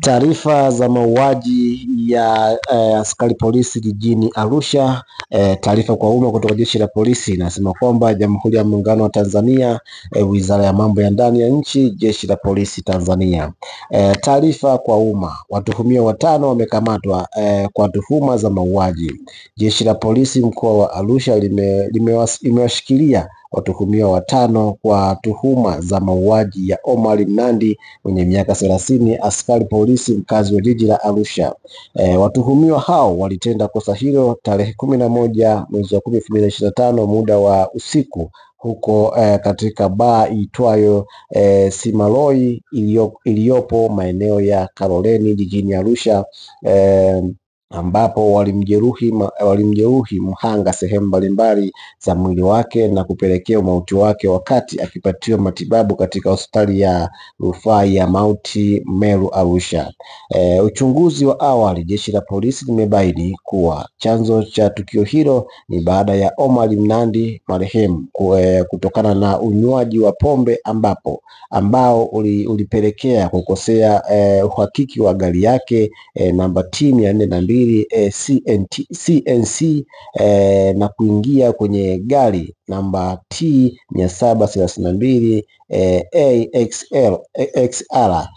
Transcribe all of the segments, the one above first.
Taarifa za mauaji ya askari polisi jijini Arusha. Taarifa kwa umma kutoka jeshi la polisi inasema kwamba Jamhuri ya Muungano wa Tanzania, Wizara ya Mambo ya Ndani ya Nchi, Jeshi la Polisi Tanzania. Taarifa kwa umma. Watuhumiwa 5 wamekamatwa kwa tuhuma za mauaji. Jeshi la polisi mkoa wa Arusha limewashikilia watuhumiwa 5 kwa tuhuma za mauaji ya Omar Mnandi mwenye miaka 30, askari polisi mkazi wa jiji la Arusha. Watuhumiwa hao walitenda kosa hilo tarehe 11 mwezi wa 10 2025 muda wa usiku huko katika baa iitwayo Simaloi iliyopo maeneo ya Kaloleni jijini Arusha, ambapo walimjeruhi mhanga sehemu mbalimbali za mwili wake na kupelekea mauti wake wakati akipatiwa matibabu katika hospitali ya rufaa ya Mount Meru Arusha. Uchunguzi wa awali, jeshi la polisi limebaini kuwa chanzo cha tukio hilo ni baada ya Omar Mnandi marehemu kutokana na unywaji wa pombe ambao ulipelekea kukosea uhakiki wa gari yake namba T 402 CNC na kuingia kwenye gari namba T 732 AXR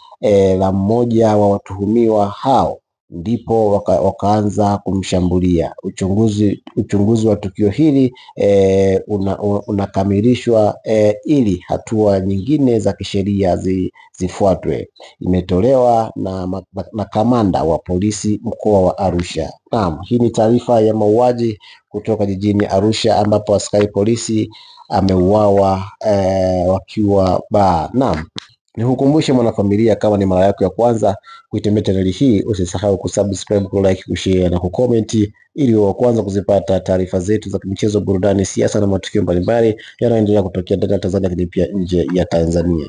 la mmoja wa watuhumiwa hao, ndipo wakaanza kumshambulia. Uchunguzi wa tukio hili unakamilishwa ili hatua nyingine za kisheria zifuatwe. Imetolewa na kamanda wa polisi mkoa wa Arusha. Naam, hii ni taarifa ya mauaji kutoka jijini Arusha ambapo askari polisi ameuawa wakiwa baa. Naam. Nikukumbushe mwanafamilia, kama ni mara yako ya kwanza kuitembelea chaneli hii, usisahau kusubscribe, kulike, kushare na kucomment ili wa kwanza kuzipata taarifa zetu za michezo, burudani, siasa na matukio mbalimbali yanayoendelea kutokea ndani ya Tanzania lakini pia nje ya Tanzania.